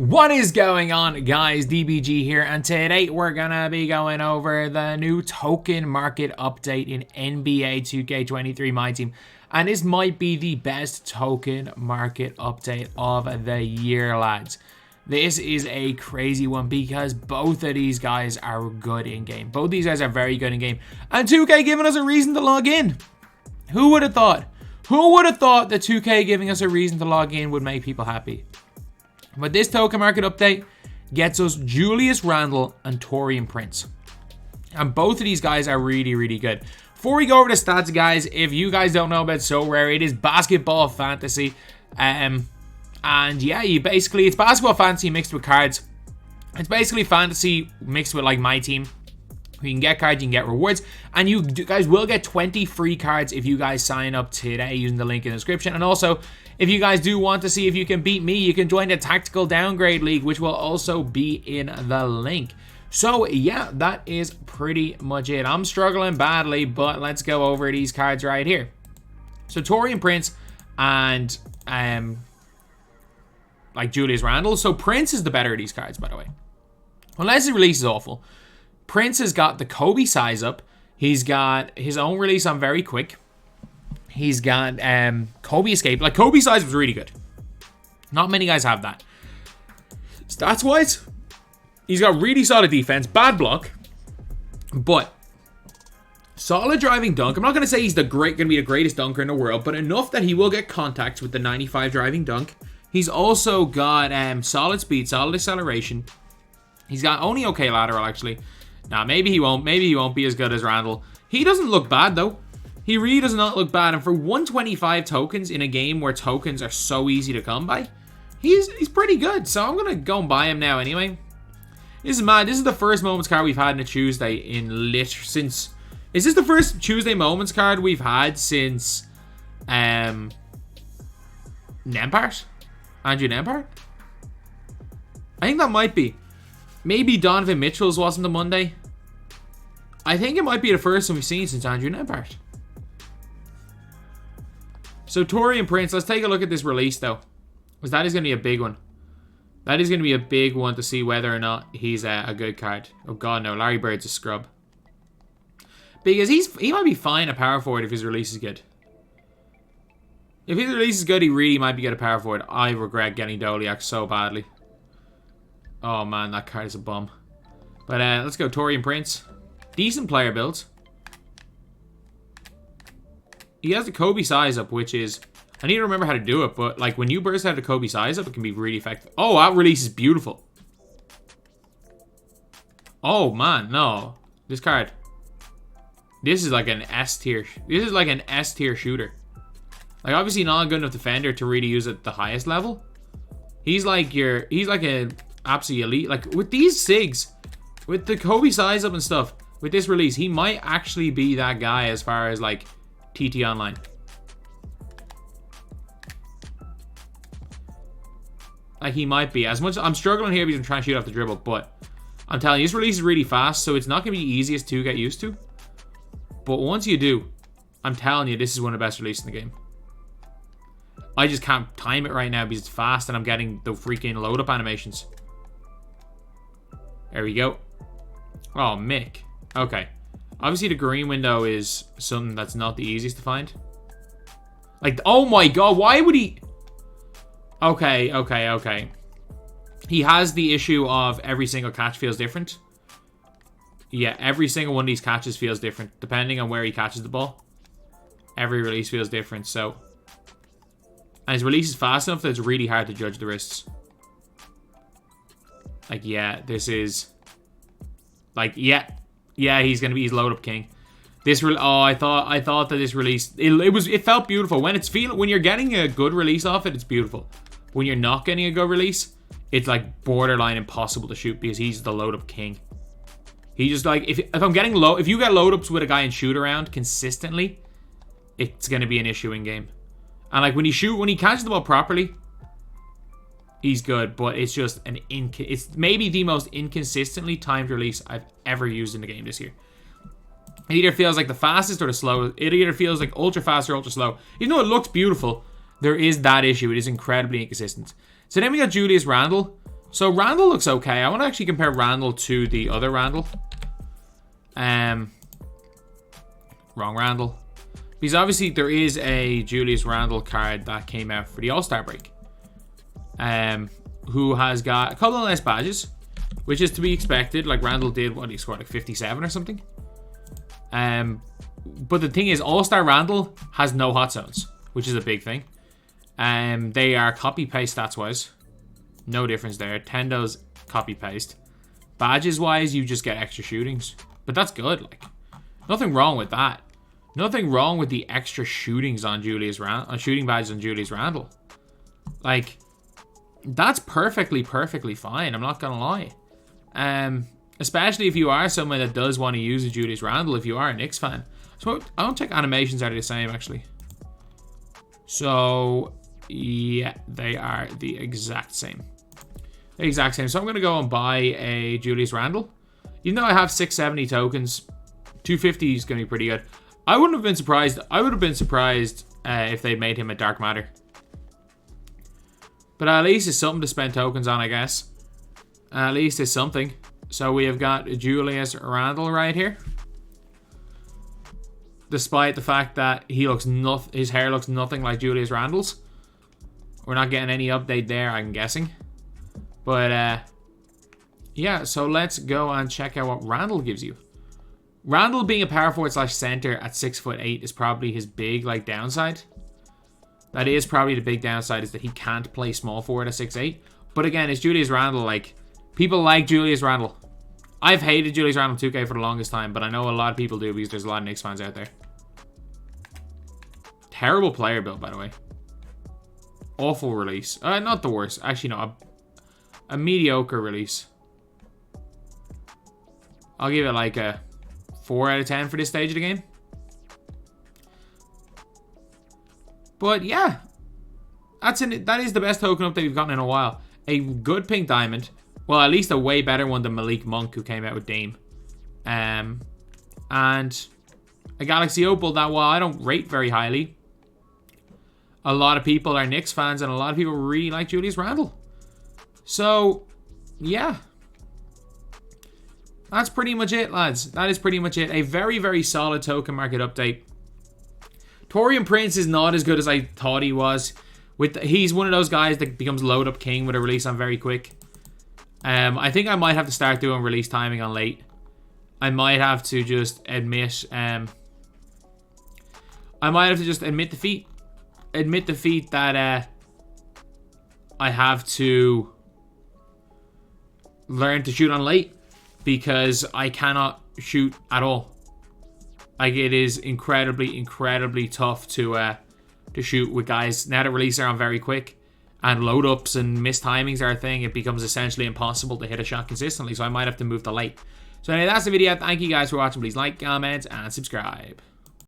What is going on, guys? DBG here, and today we're gonna be going over the new token market update in NBA 2K23 MyTEAM, and this might be the best token market update of the year, lads. This is a crazy one because both of these guys are good in game. Both these guys are very good in game, and 2K giving us a reason to log in. Who would have thought? Who would have thought that 2K giving us a reason to log in would make people happy? But this token market update gets us Julius, Randle, and Taurean Prince. And both of these guys are really, really good. Before we go over the stats, guys, if you guys don't know about So Rare, it is basketball fantasy. And yeah, it's basketball fantasy mixed with cards. It's basically fantasy mixed with like MyTEAM. You can get cards, you can get rewards, and you guys will get 20 free cards if you guys sign up today using the link in the description. And also, if you guys do want to see if you can beat me, you can join the Tactical Downgrade League, which will also be in the link. So yeah, that is pretty much it. I'm struggling badly, but let's go over these cards right here. So Taurean Prince and like Julius Randle. So Prince is the better of these cards, by the way. Unless his release is awful. Prince has got the Kobe size up. He's got his own release on very quick. He's got Kobe escape. Like, Kobe size was really good. Not many guys have that. Stats wise, he's got really solid defense, bad block, but solid driving dunk. I'm not going to say he's going to be the greatest dunker in the world, but enough that he will get contacts with the 95 driving dunk. He's also got solid speed, solid acceleration. He's got only okay lateral, actually. Now, maybe he won't be as good as Randle. He doesn't look bad, though. He really does not look bad. And for 125 tokens in a game where tokens are so easy to come by, he's pretty good. So I'm going to go and buy him now anyway. This is mad. This is the first Moments card we've had in a Tuesday since... Is this the first Tuesday Moments card we've had since... Nembhard? Andrew Nembhard? I think that might be. Maybe Donovan Mitchell's wasn't the Monday. I think it might be the first one we've seen since Andrew Nembhard. So Taurean Prince, let's take a look at this release though, because that is going to be a big one. That is going to be a big one to see whether or not he's a good card. Oh god, no, Larry Bird's a scrub. Because he might be fine at power forward if his release is good. If his release is good, he really might be good at power forward. I regret getting Doliak so badly. Oh man, that card is a bum. But let's go Taurean Prince. Decent player builds. He has the Kobe size up, which is... I need to remember how to do it, but like when you burst out the Kobe size up, it can be really effective. Oh, that release is beautiful. Oh man, no. This card. This is like an S tier. This is like an S tier shooter. Like, obviously not a good enough defender to really use it at the highest level. He's like a absolute elite. Like with these SIGs, with the Kobe size up and stuff, with this release, he might actually be that guy as far as like TT Online. Like, he might be. As much I'm struggling here because I'm trying to shoot off the dribble, but I'm telling you, this release is really fast, so it's not going to be the easiest to get used to. But once you do, I'm telling you, this is one of the best releases in the game. I just can't time it right now because it's fast and I'm getting the freaking load up animations. There we go. Oh, Mick. Okay. Obviously, the green window is something that's not the easiest to find. Like, oh my god, why would he... Okay. He has the issue of every single catch feels different. Yeah, every single one of these catches feels different, depending on where he catches the ball. Every release feels different, so... And his release is fast enough that it's really hard to judge the wrists. Like, yeah, this is... Like, yeah, he's gonna be his load up king. I thought that this release it felt beautiful when you're getting a good release off it. It's beautiful. When you're not getting a good release, it's like borderline impossible to shoot because he's the load up king. He just like if you get load ups with a guy in shoot around consistently, it's gonna be an issue in game. And like when he catches the ball properly, he's good, but it's just it's maybe the most inconsistently timed release I've ever used in the game this year. It either feels like the fastest or the slowest. It either feels like ultra fast or ultra slow. Even though it looks beautiful, there is that issue. It is incredibly inconsistent. So then we got Julius Randle, So Randle looks okay. I want to actually compare Randle to the other Randle. Wrong Randle. Because obviously there is a Julius Randle card that came out for the All-Star break. Who has got a couple of less badges, which is to be expected. Like Randle did, what, he scored like 57 or something. But the thing is, All-Star Randle has no hot zones, which is a big thing. They are copy-paste stats-wise. No difference there. Tendo's copy-paste. Badges-wise, you just get extra shootings. But that's good, like. Nothing wrong with that. Nothing wrong with the extra shootings on shooting badges on Julius Randle. Like, that's perfectly fine. I'm not gonna lie. Especially if you are someone that does want to use a Julius Randle, if you are a Knicks fan. So I don't think animations are the same, actually. So, yeah, they are the exact same. The exact same. So I'm going to go and buy a Julius Randle. Even though I have 670 tokens, 250 is going to be pretty good. I wouldn't have been surprised. I would have been surprised if they made him a Dark Matter. But at least it's something to spend tokens on, I guess. At least it's something. So we have got Julius Randle right here. Despite the fact that his hair looks nothing like Julius Randle's. We're not getting any update there, I'm guessing. But, yeah, so let's go and check out what Randle gives you. Randle being a power forward / center at 6'8" is probably his big, like, downside. That is probably the big downside, is that he can't play small forward at 6'8". But again, it's Julius Randle, like, people like Julius Randle. I've hated Julius Randle 2K for the longest time, but I know a lot of people do because there's a lot of Knicks fans out there. Terrible player build, by the way. Awful release. Not the worst. Actually, no. A mediocre release. I'll give it like a 4 out of 10 for this stage of the game. But yeah. That is the best token update we've gotten in a while. A good pink diamond. Well, at least a way better one than Malik Monk, who came out with Dame. And a Galaxy Opal that, while I don't rate very highly, a lot of people are Knicks fans and a lot of people really like Julius Randle. So, yeah. That's pretty much it, lads. That is pretty much it. A very, very solid token market update. Taurean Prince is not as good as I thought he was. He's one of those guys that becomes load up king with a release on very quick. I think I might have to start doing release timing on late. I might have to just admit defeat. Admit defeat that I have to learn to shoot on late because I cannot shoot at all. Like, it is incredibly tough to shoot with guys. Now that releases are on very quick and load ups and missed timings are a thing, it becomes essentially impossible to hit a shot consistently. So I might have to move to late. So anyway, that's the video. Thank you guys for watching. Please like, comment, and subscribe.